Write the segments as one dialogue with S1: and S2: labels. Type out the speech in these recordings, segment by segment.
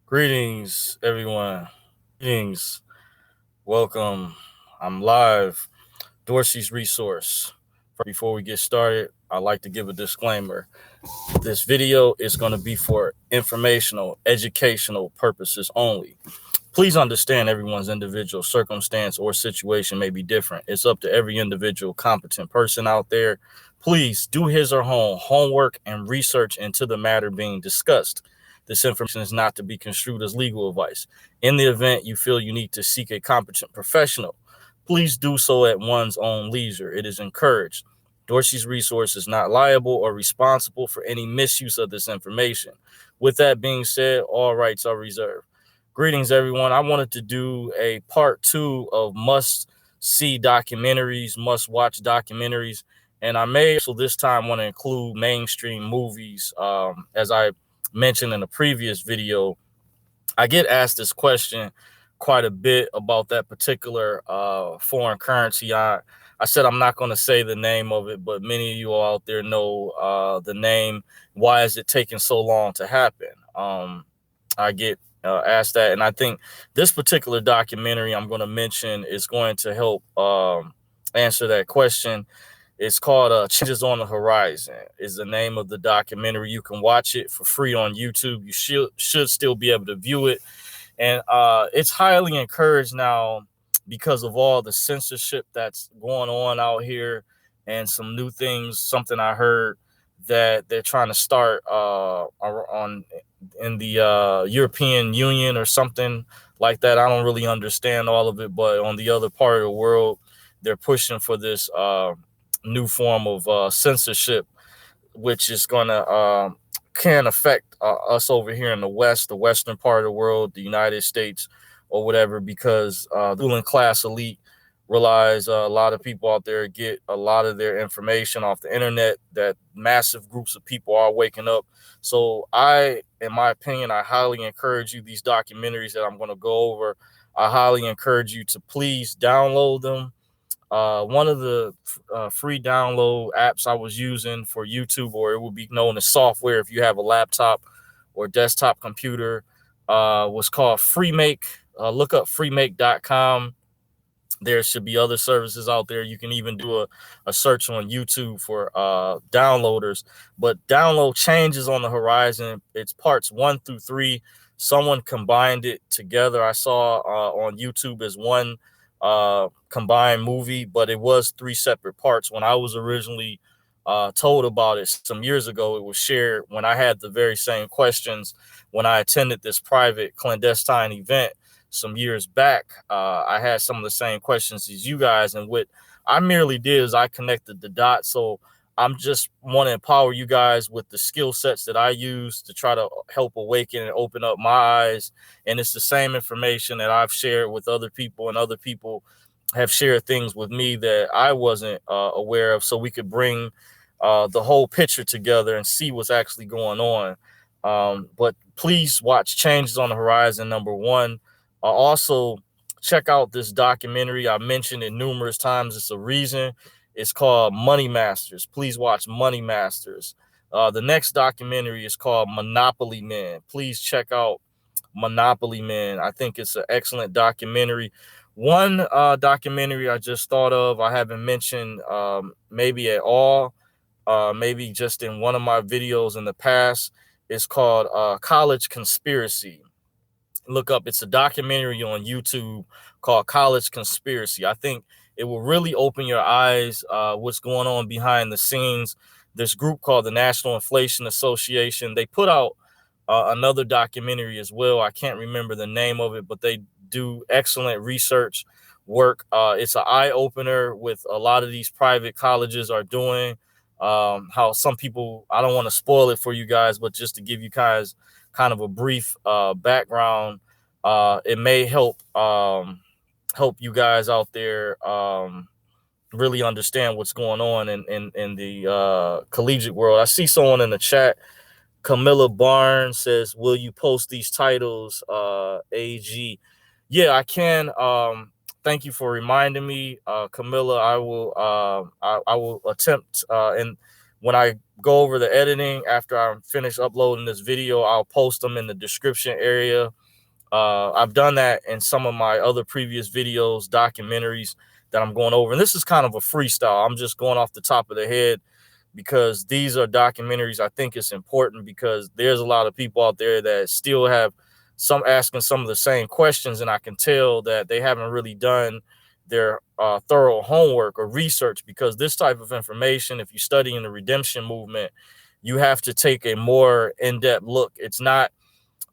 S1: Greetings, everyone. Greetings. Welcome. I'm live. Dorsey's Resource. Before we get started, I'd like to give a disclaimer. This video is going to be for informational, educational purposes only. Please understand everyone's individual circumstance or situation may be different. It's up to every individual competent person out there. Please do his or her homework and research into the matter being discussed. This information is not to be construed as legal advice. In the event you feel you need to seek a competent professional, please do so at one's own leisure. It is encouraged. Dorsey's Resource is not liable or responsible for any misuse of this information. With that being said, all rights are reserved. Greetings, everyone. I wanted to do a part 2 of must-see documentaries, must-watch documentaries, and I may also this time want to include mainstream movies. As I mentioned in a previous video, I get asked this question quite a bit about that particular foreign currency. I said I'm not going to say the name of it, but many of you all out there know the name. Why is it taking so long to happen? I get asked that, and I think this particular documentary I'm going to mention is going to help answer that question. It's called Changes on the Horizon is the name of the documentary. You can watch it for free on YouTube. You should still be able to view it. And it's highly encouraged now because of all the censorship that's going on out here and some new things. Something I heard that they're trying to start on in the European Union or something like that. I don't really understand all of it, but on the other part of the world, they're pushing for this new form of censorship, which is going to can affect us over here in the West, the Western part of the world, the United States, or whatever, because the ruling class elite realize a lot of people out there get a lot of their information off the internet, that massive groups of people are waking up. So in my opinion, I highly encourage you, these documentaries that I'm going to go over, I highly encourage you to please download them. One of the free download apps I was using for YouTube, or it would be known as software if you have a laptop or desktop computer, was called FreeMake. Look up freemake.com. There should be other services out there. You can even do a search on YouTube for downloaders. But download Changes on the Horizon. It's parts 1 through 3. Someone combined it together. I saw on YouTube as one combined movie, but it was 3 separate parts. When I was originally told about it some years ago, it was shared when I had the very same questions when I attended this private clandestine event some years back. I had some of the same questions as you guys, and what I merely did is I connected the dots. So I'm just want to empower you guys with the skill sets that I use to try to help awaken and open up my eyes. And it's the same information that I've shared with other people, and other people have shared things with me that I wasn't aware of, so we could bring the whole picture together and see what's actually going on. But please watch Changes on the Horizon, number 1. Also, check out this documentary. I mentioned it numerous times. It's a reason. It's called Money Masters. Please watch Money Masters. The next documentary is called Monopoly Men. Please check out Monopoly Men. I think it's an excellent documentary. One documentary I just thought of, I haven't mentioned maybe at all, maybe just in one of my videos in the past, is called College Conspiracy. Look up, it's a documentary on YouTube called College Conspiracy. I think it will really open your eyes what's going on behind the scenes. This group called the National Inflation Association, they put out another documentary as well. I can't remember the name of it, but they do excellent research work. It's an eye-opener with a lot of these private colleges are doing. How some people, I don't want to spoil it for you guys, but just to give you guys kind of a brief background, it may help you guys out there really understand what's going on in the collegiate world. I see someone in the chat, Camilla Barnes, says, will you post these titles, AG? Yeah, I can. Thank you for reminding me, Camilla. I will attempt, and When I go over the editing after I finish uploading this video, I'll post them in the description area. I've done that in some of my other previous videos, documentaries that I'm going over. And this is kind of a freestyle. I'm just going off the top of the head because these are documentaries. I think it's important because there's a lot of people out there that still have some asking some of the same questions. And I can tell that they haven't really done their thorough homework or research, because this type of information, if you study in the redemption movement, you have to take a more in-depth look. It's not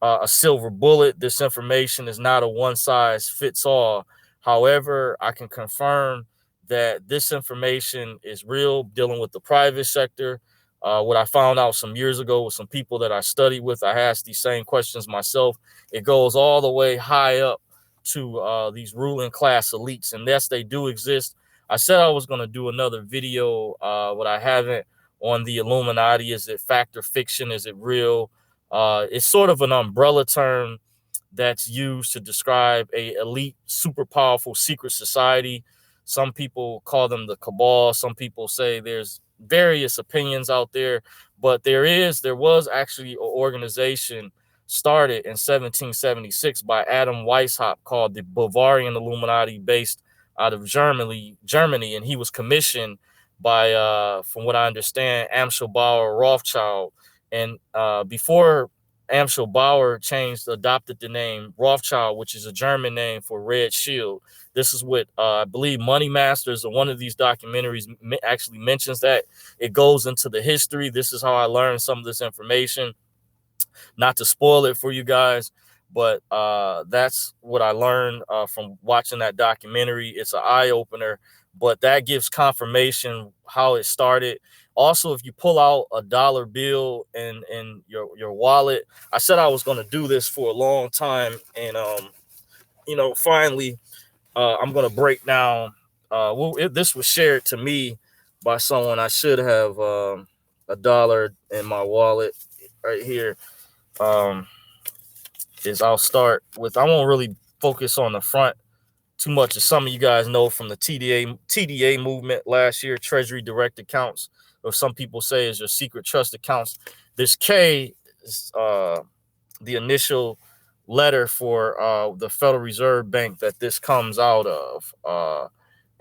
S1: a silver bullet. This information is not a one size fits all. However, I can confirm that this information is real, dealing with the private sector. What I found out some years ago with some people that I studied with, I asked these same questions myself. It goes all the way high up to these ruling class elites. And yes, they do exist. I said I was going to do another video, what I haven't, on the Illuminati. Is it fact or fiction? Is it real? It's sort of an umbrella term that's used to describe a elite, super powerful secret society. Some people call them the cabal. Some people say there's various opinions out there, but there was actually an organization started in 1776 by Adam Weishaupt called the Bavarian Illuminati, based out of Germany, and he was commissioned by, from what I understand, Amschel Bauer Rothschild. And before Amschel Bauer adopted the name Rothschild, which is a German name for Red Shield. This is what I believe Money Masters, or one of these documentaries, actually mentions that. It goes into the history. This is how I learned some of this information. Not to spoil it for you guys, but that's what I learned from watching that documentary. It's an eye opener, but that gives confirmation how it started. Also, if you pull out a dollar bill in your wallet, I said I was going to do this for a long time, and finally, I'm going to break down. This was shared to me by someone. I should have a dollar in my wallet right here. Um, is I'll start with, I won't really focus on the front too much, as some of you guys know from the TDA movement last year, Treasury direct accounts, or some people say is your secret trust accounts. This K is the initial letter for the Federal Reserve Bank that this comes out of.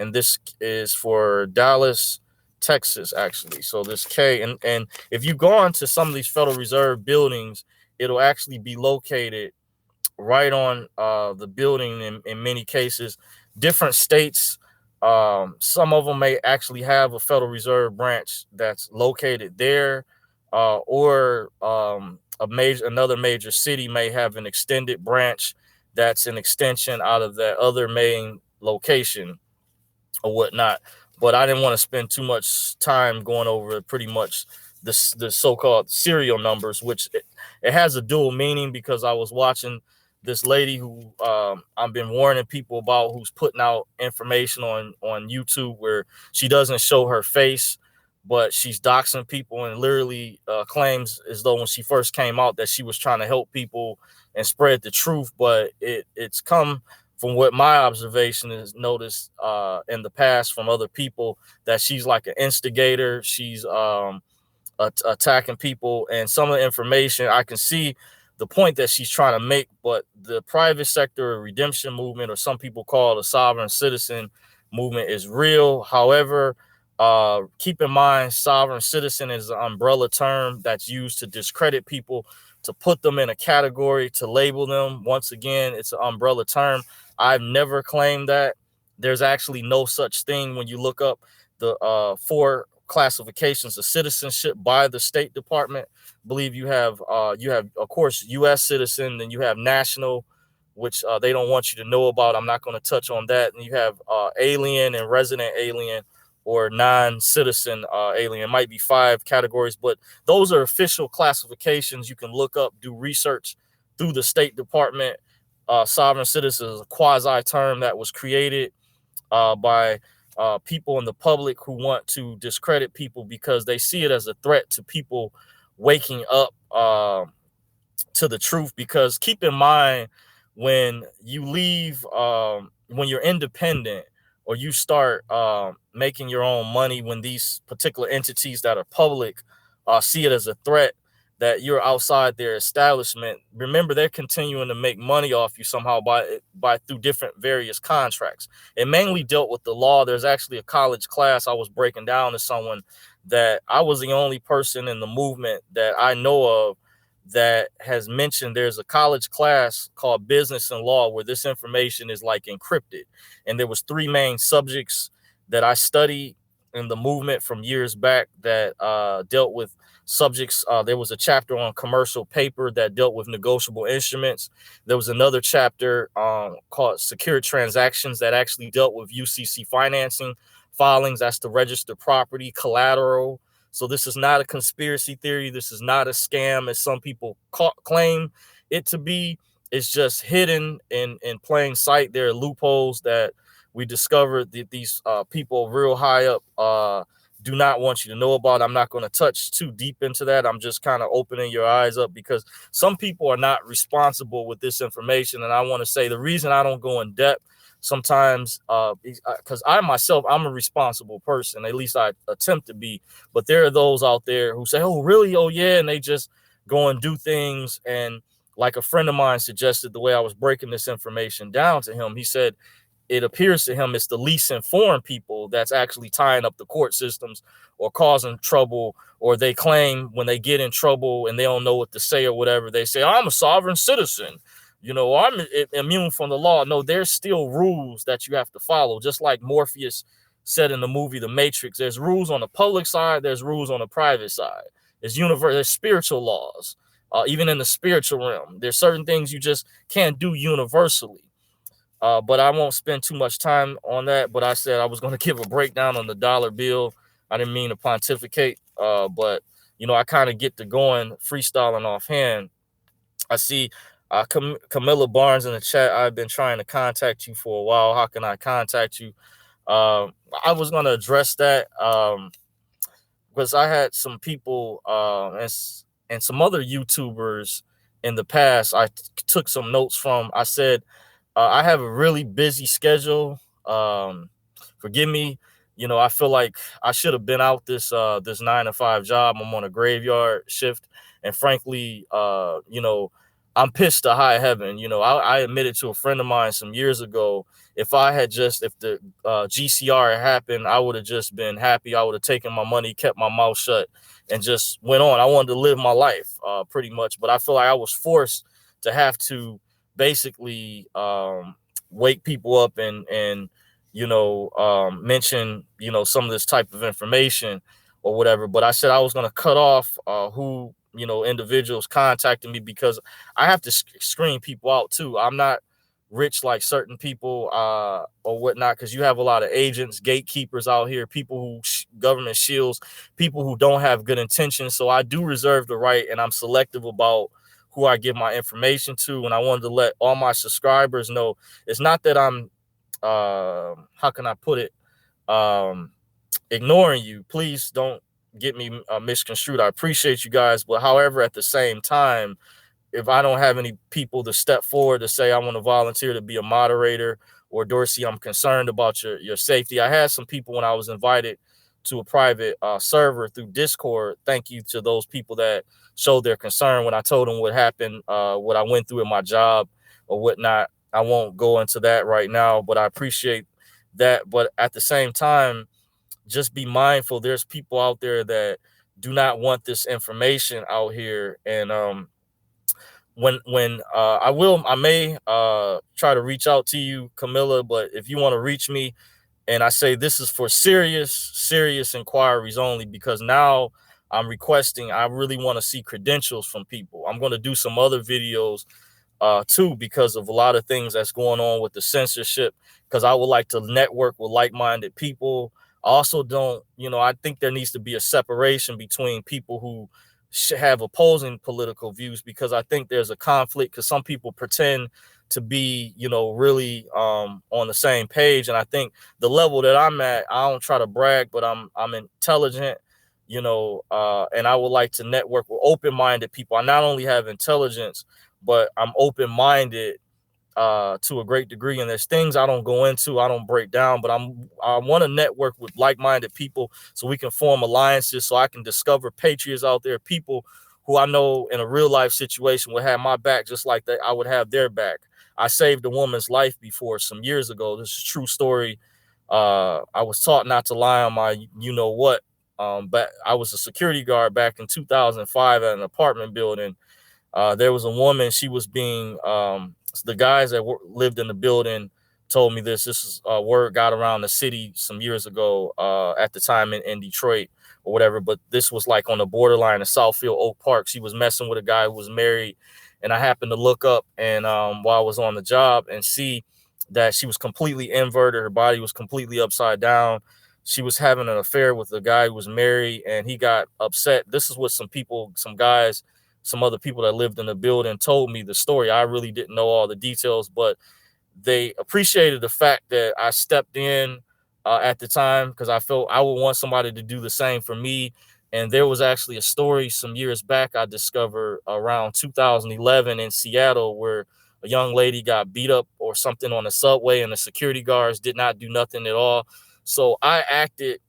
S1: And this is for Dallas, Texas, actually. So this K, and if you go on to some of these Federal Reserve buildings, it'll actually be located right on the building. In many cases, different states, some of them may actually have a Federal Reserve branch that's located there, or another major city may have an extended branch that's an extension out of that other main location or whatnot. But I didn't want to spend too much time going over pretty much the so-called serial numbers, which it has a dual meaning, because I was watching this lady who I've been warning people about, who's putting out information on YouTube where she doesn't show her face, but she's doxing people and literally claims as though when she first came out that she was trying to help people and spread the truth. But it's come from what my observation is noticed in the past from other people, that she's like an instigator. She's attacking people, and some of the information I can see the point that she's trying to make. But the private sector redemption movement, or some people call it a sovereign citizen movement, is real. However, keep in mind, sovereign citizen is an umbrella term that's used to discredit people, to put them in a category, to label them. Once again, it's an umbrella term. I've never claimed that. There's actually no such thing. When you look up the four classifications of citizenship by the State Department, I believe you have of course U.S. citizen, then you have national, which they don't want you to know about. I'm not going to touch on that. And you have alien and resident alien, or non-citizen alien. It might be 5 categories, but those are official classifications. You can look up, do research through the State Department. Sovereign citizen is a quasi term that was created by people in the public who want to discredit people because they see it as a threat to people waking up to the truth. Because keep in mind, when you leave, when you're independent, or you start making your own money when these particular entities that are public see it as a threat that you're outside their establishment. Remember, they're continuing to make money off you somehow by through different various contracts. It mainly dealt with the law. There's actually a college class I was breaking down to someone that I was the only person in the movement that I know of that has mentioned there's a college class called business and law where this information is like encrypted. And there was three main subjects that I studied in the movement from years back that dealt with subjects. There was a chapter on commercial paper that dealt with negotiable instruments. There was another chapter called secure transactions that actually dealt with UCC financing filings. That's to register property, collateral. So this is not a conspiracy theory. This is not a scam, as some people claim it to be. It's just hidden in plain sight. There are loopholes that we discovered that these people real high up do not want you to know about. I'm not going to touch too deep into that. I'm just kind of opening your eyes up because some people are not responsible with this information. And I want to say the reason I don't go in depth sometimes because I myself, I'm a responsible person. At least I attempt to be. But there are those out there who say, oh, really? Oh, yeah. And they just go and do things. And like a friend of mine suggested, the way I was breaking this information down to him, he said, it appears to him it's the least informed people that's actually tying up the court systems or causing trouble, or they claim when they get in trouble and they don't know what to say or whatever, they say, I'm a sovereign citizen, I'm immune from the law. No, there's still rules that you have to follow. Just like Morpheus said in the movie The Matrix, there's rules on the public side, there's rules on the private side. There's spiritual laws. Even in the spiritual realm, there's certain things you just can't do universally. But I won't spend too much time on that. But I said I was going to give a breakdown on the dollar bill. I didn't mean to pontificate, but I kind of get to going freestyling offhand. I see Camilla Barnes in the chat. I've been trying to contact you for a while. How can I contact you? I was going to address that because I had some people and some other YouTubers in the past. I took some notes from. I said, I have a really busy schedule. Forgive me. I feel like I should have been out this 9 to 5 job. I'm on a graveyard shift. And frankly, I'm pissed to high heaven. I admitted to a friend of mine some years ago, if the GCR had happened, I would have just been happy. I would have taken my money, kept my mouth shut, and just went on. I wanted to live my life pretty much. But I feel like I was forced to have to basically wake people up and mention some of this type of information or whatever. But I said I was going to cut off who individuals contacting me because I have to screen people out too. I'm not rich like certain people or whatnot, because you have a lot of agents, gatekeepers out here, people who government shields, people who don't have good intentions. So I do reserve the right, and I'm selective about who I give my information to. And I wanted to let all my subscribers know it's not that I'm how can I put it, ignoring you. Please don't get me misconstrued. I appreciate you guys, but however, at the same time, if I don't have any people to step forward to say I want to volunteer to be a moderator, or Dorsey, I'm concerned about your safety. I had some people when I was invited to a private server through Discord. Thank you to those people that showed their concern when I told them what happened, what I went through in my job or whatnot. I won't go into that right now, but I appreciate that. But at the same time, just be mindful. There's people out there that do not want this information out here. And when I may try to reach out to you, Camilla, but if you want to reach me, and I say this is for serious inquiries only, because now I'm requesting, I really want to see credentials from people. I'm going to do some other videos too, because of a lot of things that's going on with the censorship, because I would like to network with like-minded people. I also don't, I think there needs to be a separation between people who have opposing political views, because I think there's a conflict, because some people pretend to be, really on the same page. And I think the level that I'm at, I don't try to brag, but I'm intelligent, and I would like to network with open-minded people. I not only have intelligence, but I'm open-minded to a great degree. And there's things I don't go into, I don't break down, but I want to network with like-minded people so we can form alliances, so I can discover patriots out there, people who I know in a real life situation would have my back just like that I would have their back. I saved a woman's life before some years ago. This is a true story. I was taught not to lie on my you know what. But I was a security guard back in 2005 at an apartment building. There was a woman. She was being the guys that lived in the building told me this. This is word got around the city some years ago. At the time in Detroit or whatever. But this was like on the borderline of Southfield Oak Park. She was messing with a guy who was married, and I happened to look up and while I was on the job and see that she was completely inverted. Her body was completely upside down. She was having an affair with the guy who was married, and he got upset. This is what some people, some guys, some other people that lived in the building told me the story. I really didn't know all the details, but they appreciated the fact that I stepped in at the time because I felt I would want somebody to do the same for me. And there was actually a story some years back I discovered around 2011 in Seattle where a young lady got beat up or something on the subway, and the security guards did not do nothing at all. So I acted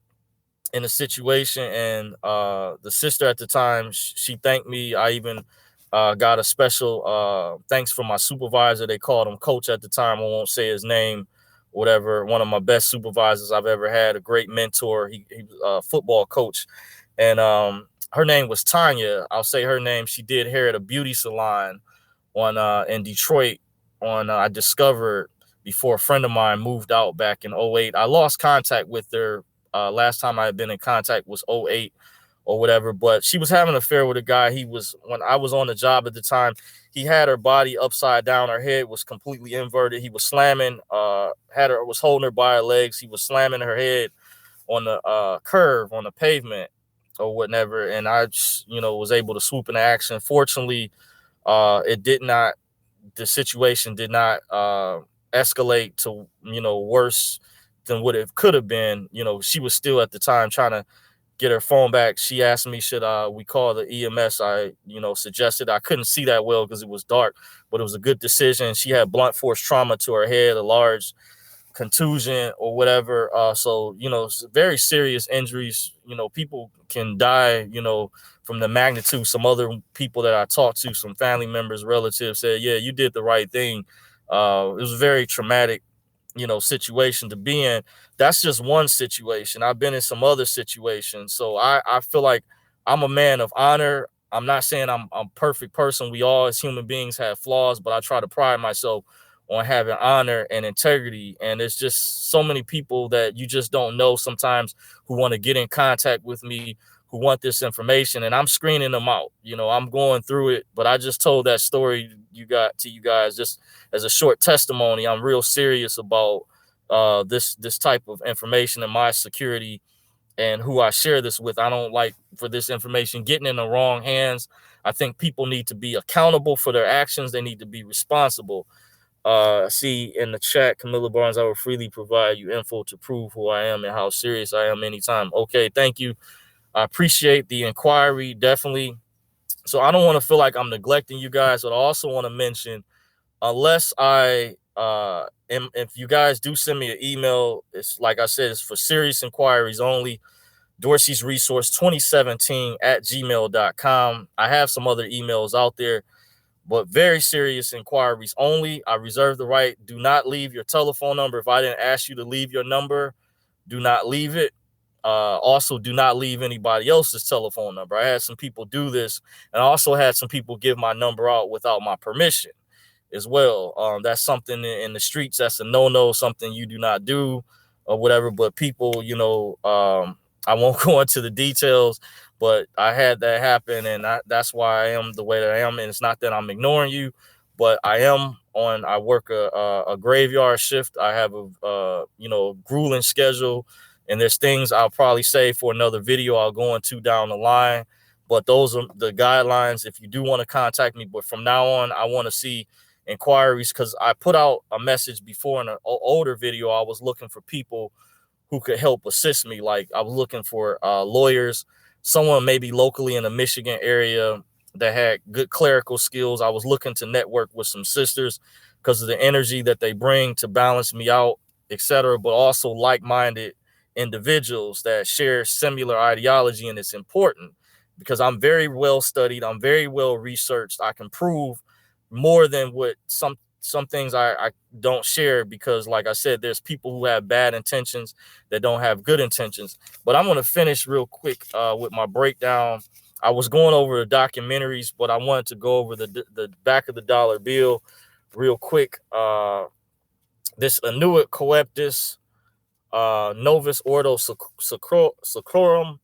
S1: in a situation, and the sister at the time, she thanked me. I even got a special thanks from my supervisor. They called him coach at the time. I won't say his name, whatever. One of my best supervisors I've ever had, a great mentor. He was a football coach, and her name was Tanya. I'll say her name. She did hair at a beauty salon on in Detroit. I discovered before a friend of mine moved out back in '08. I lost contact with her. Last time I had been in contact was '08 or whatever, but she was having an affair with a guy. When I was on the job at the time, he had her body upside down. Her head was completely inverted. He was slamming, was holding her by her legs. He was slamming her head on the curve on the pavement or whatever. And I just, was able to swoop into action. Fortunately, it did not, the situation did not escalate to, worse than what it could have been. She was still at the time trying to get her phone back. She asked me, should we call the EMS? I, suggested. I couldn't see that well because it was dark, but it was a good decision. She had blunt force trauma to her head, a large contusion or whatever. So, very serious injuries. People can die, from the magnitude. Some other people that I talked to, some family members, relatives said, yeah, you did the right thing. It was a very traumatic, situation to be in. That's just one situation. I've been in some other situations. So I feel like I'm a man of honor. I'm not saying I'm a perfect person. We all as human beings have flaws, but I try to pride myself on having honor and integrity. And it's just so many people that you just don't know sometimes who want to get in contact with me, who want this information, and I'm screening them out. I'm going through it, but I just told that story you guys just as a short testimony. I'm real serious about this type of information and my security and who I share this with. I don't like for this information getting in the wrong hands. I think people need to be accountable for their actions. They need to be responsible. See in the chat, Camilla Barnes, I will freely provide you info to prove who I am and how serious I am anytime. Okay, thank you. I appreciate the inquiry, definitely. So I don't want to feel like I'm neglecting you guys, but I also want to mention, unless if you guys do send me an email, it's like I said, it's for serious inquiries only. Dorsey's Resource 2017 at gmail.com. I have some other emails out there, but very serious inquiries only. I reserve the right. Do not leave your telephone number. If I didn't ask you to leave your number, do not leave it. Also, do not leave anybody else's telephone number. I had some people do this, and I also had some people give my number out without my permission as well. That's something in the streets. That's a no-no, something you do not do or whatever. But people, I won't go into the details, but I had that happen, and that's why I am the way that I am. And it's not that I'm ignoring you, but I work a graveyard shift. I have a grueling schedule, and there's things I'll probably say for another video I'll go into down the line. But those are the guidelines if you do want to contact me. But from now on, I want to see inquiries, because I put out a message before in an older video. I was looking for people who could help assist me. Like I was looking for lawyers, someone maybe locally in the Michigan area that had good clerical skills. I was looking to network with some sisters, because of the energy that they bring to balance me out, etc. But also like-minded individuals that share similar ideology, and it's important because I'm very well studied, I'm very well researched. I can prove more than what some things I don't share because, like I said, there's people who have bad intentions that don't have good intentions. But I'm going to finish real quick with my breakdown. I was going over the documentaries, but I wanted to go over the back of the dollar bill real quick. This Annuit Coeptus Novus Ordo Seclorum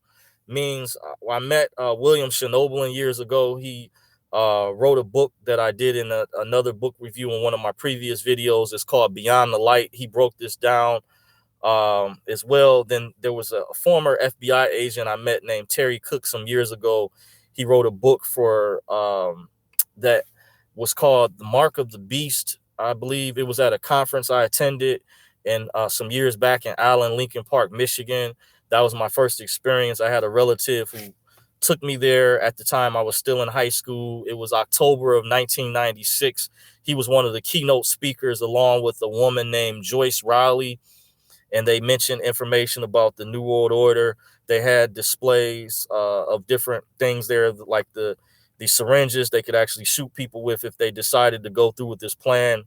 S1: means I met William Schnoebelen years ago. He wrote a book that I did in another book review in one of my previous videos. It's called Beyond the Light. He broke this down as well. Then there was a former FBI agent I met named Terry Cook some years ago. He wrote a book for that was called The Mark of the Beast. I believe it was at a conference I attended and some years back in Allen, Lincoln Park, Michigan. That was my first experience. I had a relative who took me there at the time I was still in high school. It was October of 1996. He was one of the keynote speakers along with a woman named Joyce Riley, and they mentioned information about the New World Order. They had displays of different things there, like the syringes they could actually shoot people with if they decided to go through with this plan,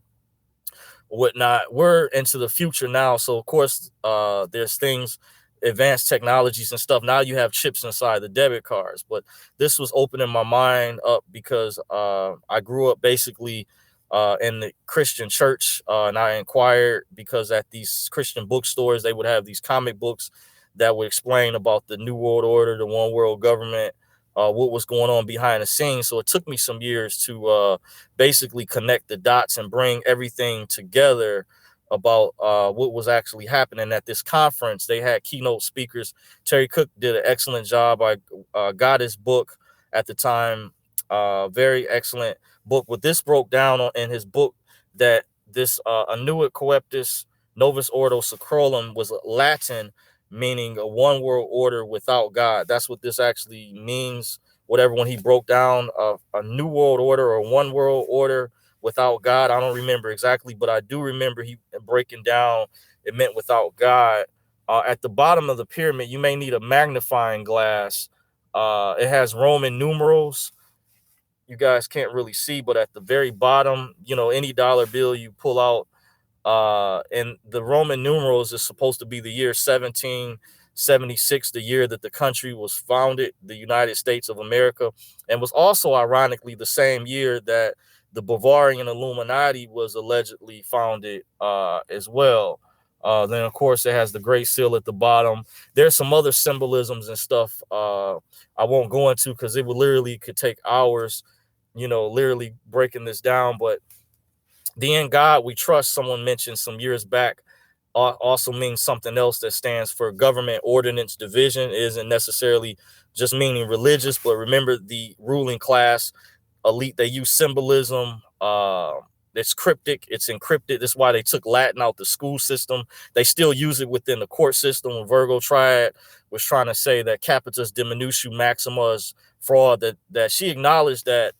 S1: whatnot. We're into the future now, so of course there's things, advanced technologies and stuff. Now you have chips inside the debit cards, but this was opening my mind up because I grew up basically in the Christian church, and I inquired because at these Christian bookstores they would have these comic books that would explain about the New World Order, the one world government, what was going on behind the scenes. So it took me some years to basically connect the dots and bring everything together about what was actually happening at this conference. They had keynote speakers. Terry Cook did an excellent job. I got his book at the time. Very excellent book. What this broke down in his book, that this Annuit Coeptus Novus Ordo Seclorum was Latin, meaning a one world order without God. That's what this actually means. Whatever, when he broke down a new world order or one world order without God, I don't remember exactly, but I do remember he breaking down it meant without God. At the bottom of the pyramid, you may need a magnifying glass. It has Roman numerals. You guys can't really see, but at the very bottom, any dollar bill you pull out, and the Roman numerals is supposed to be the year 1776, the year that the country was founded, the United States of America, and was also ironically the same year that the Bavarian Illuminati was allegedly founded as well. Then of course it has the Great Seal at the bottom. There's some other symbolisms and stuff I won't go into because it would literally could take hours, literally breaking this down. But the in God we trust, someone mentioned some years back, also means something else that stands for government ordinance division. It isn't necessarily just meaning religious, but remember the ruling class, elite, they use symbolism. It's cryptic, it's encrypted. That's why they took Latin out the school system. They still use it within the court system. When Virgo Triad was trying to say that capitis diminution maxima is fraud, that she acknowledged that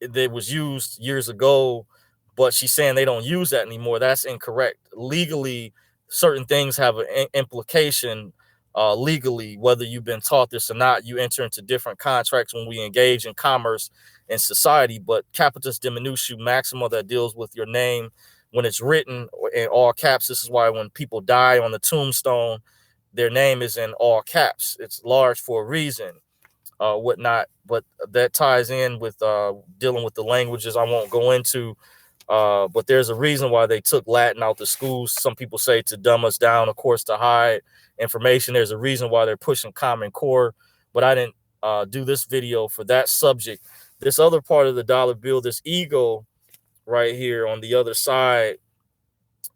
S1: it was used years ago, but she's saying they don't use that anymore. That's incorrect. Legally, certain things have an implication legally, whether you've been taught this or not. You enter into different contracts when we engage in commerce and society. But capitis diminution maxima, that deals with your name when it's written in all caps. This is why when people die on the tombstone, their name is in all caps. It's large for a reason. Whatnot, but that ties in with dealing with the languages I won't go into. But there's a reason why they took Latin out the schools. Some people say to dumb us down, of course, to hide information. There's a reason why they're pushing Common Core, but I didn't do this video for that subject. This other part of the dollar bill, this eagle right here on the other side,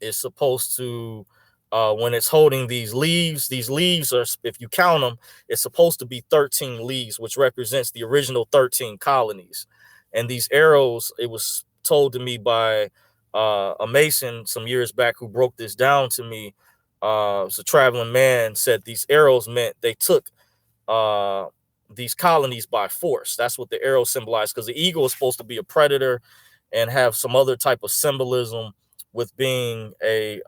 S1: is supposed to, when it's holding these leaves are, if you count them, it's supposed to be 13 leaves, which represents the original 13 colonies. And these arrows, it was told to me by a Mason some years back who broke this down to me. It's a traveling man, said these arrows meant they took these colonies by force. That's what the arrow symbolized, because the eagle is supposed to be a predator. and have some other type of symbolism with being a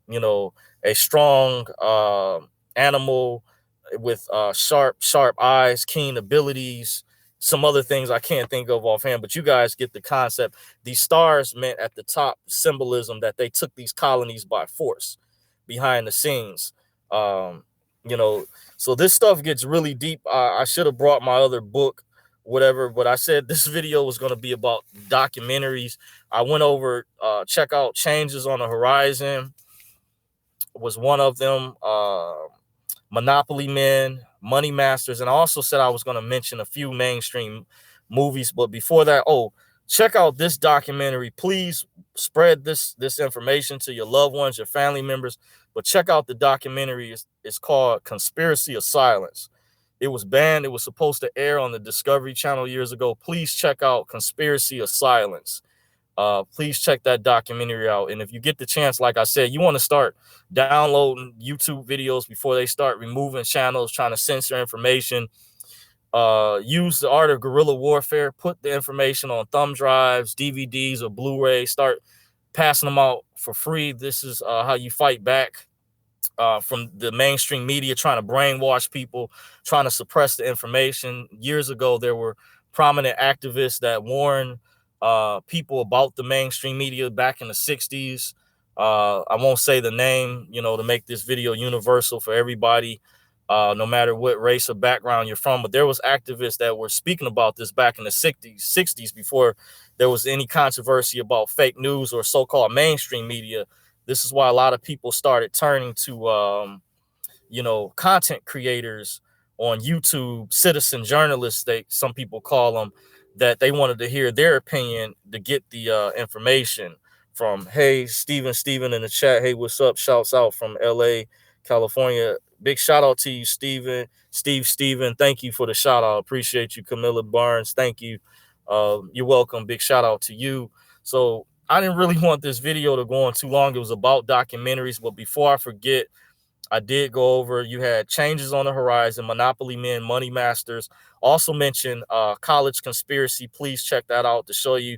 S1: you know, a strong animal with sharp eyes, keen abilities, some other things I can't think of offhand, but you guys get the concept. These stars meant at the top symbolism that they took these colonies by force behind the scenes. Um, you know, so this stuff gets really deep. I should have brought my other book, whatever, but I said this video was going to be about documentaries. I went over, check out Changes on the Horizon was one of them. Monopoly Men, Money Masters, and I also said I was going to mention a few mainstream movies. But before that, check out this documentary. Please spread this information to your loved ones, your family members. But check out the documentary. It's called Conspiracy of Silence. It was banned. It was supposed to air on the Discovery Channel years ago. Please check out Conspiracy of Silence. Please check that documentary out. And if you get the chance, like I said, you want to start downloading YouTube videos before they start removing channels, trying to censor information. Use the art of guerrilla warfare. Put the information on thumb drives, DVDs, or Blu-ray. Start passing them out for free. This is how you fight back from the mainstream media trying to brainwash people, trying to suppress the information. Years ago, there were prominent activists that warned people about the mainstream media back in the 60s. I won't say the name, to make this video universal for everybody, no matter what race or background you're from. But there was activists that were speaking about this back in the 60s before there was any controversy about fake news or so-called mainstream media. This is why a lot of people started turning to, content creators on YouTube, citizen journalists, some people call them, that they wanted to hear their opinion to get the information from. Hey, Steven in the chat. Hey, what's up? Shouts out from LA, California. Big shout out to you, Steven. Thank you for the shout out. Appreciate you. Camilla Barnes. Thank you. You're welcome. Big shout out to you. So I didn't really want this video to go on too long. It was about documentaries, but before I forget, I did go over, you had Changes on the Horizon, Monopoly Men, Money Masters. Also mentioned College Conspiracy. Please check that out to show you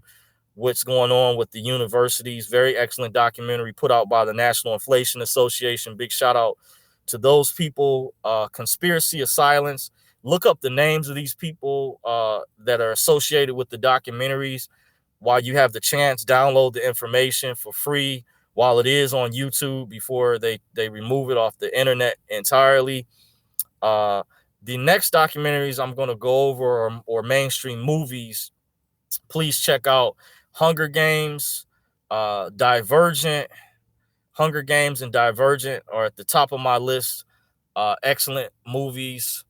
S1: what's going on with the universities. Very excellent documentary put out by the National Inflation Association. Big shout out to those people. Conspiracy of Silence. Look up the names of these people that are associated with the documentaries. While you have the chance, download the information for free while it is on YouTube before they remove it off the internet entirely. The next documentaries I'm going to go over or mainstream movies, please check out Hunger Games, Divergent. Hunger Games and Divergent are at the top of my list. Excellent movies.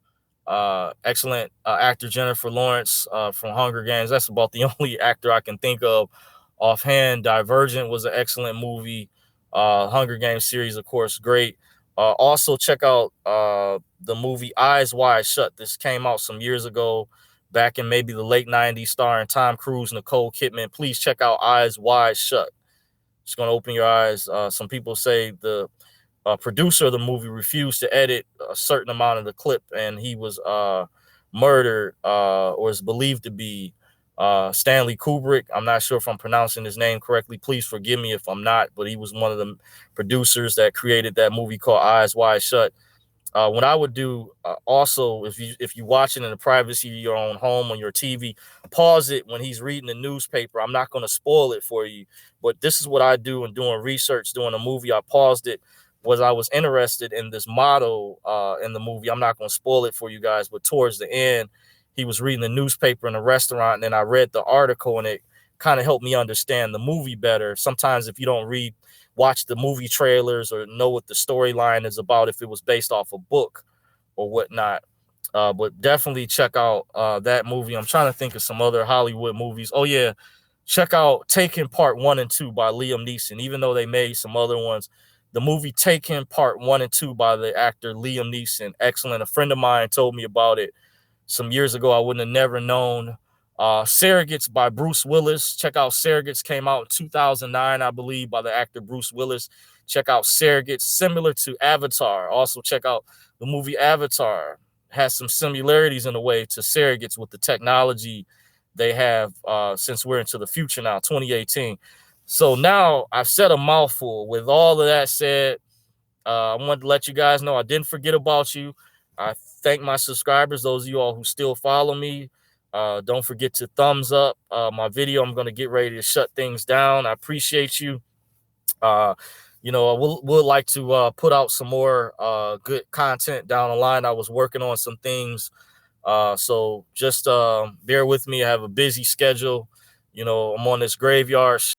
S1: Excellent actor Jennifer Lawrence from Hunger Games. That's about the only actor I can think of offhand. Divergent was an excellent movie. Hunger Games series, of course, great. Also, check out the movie Eyes Wide Shut. This came out some years ago, back in maybe the late 90s, starring Tom Cruise, Nicole Kidman. Please check out Eyes Wide Shut. It's going to open your eyes. Some people say the producer of the movie refused to edit a certain amount of the clip, and he was murdered, or is believed to be Stanley Kubrick. I'm not sure if I'm pronouncing his name correctly. Please forgive me if I'm not, but he was one of the producers that created that movie called Eyes Wide Shut. What I would do also, if you watch it in the privacy of your own home on your TV, pause it when he's reading the newspaper. I'm not going to spoil it for you, but this is what I do in doing research, doing a movie. I paused it was I was interested in this motto in the movie. I'm not going to spoil it for you guys, but towards the end, he was reading the newspaper in a restaurant, and then I read the article, and it kind of helped me understand the movie better. Sometimes if you don't watch the movie trailers or know what the storyline is about, if it was based off a book or whatnot. But definitely check out that movie. I'm trying to think of some other Hollywood movies. Oh, yeah. Check out Taken Part 1 and 2 by Liam Neeson. Even though they made some other ones, the movie Taken Part 1 and 2 by the actor Liam Neeson. Excellent. A friend of mine told me about it some years ago. I wouldn't have never known. Surrogates by Bruce Willis. Check out Surrogates. Came out in 2009, I believe, by the actor Bruce Willis. Check out Surrogates. Similar to Avatar. Also check out the movie Avatar. Has some similarities in a way to Surrogates with the technology they have since we're into the future now, 2018. So now I've said a mouthful. With all of that said, I wanted to let you guys know I didn't forget about you. I thank my subscribers, those of you all who still follow me. Don't forget to thumbs up my video. I'm going to get ready to shut things down. I appreciate you. We'll like to put out some more good content down the line. I was working on some things. So just bear with me. I have a busy schedule. I'm on this graveyard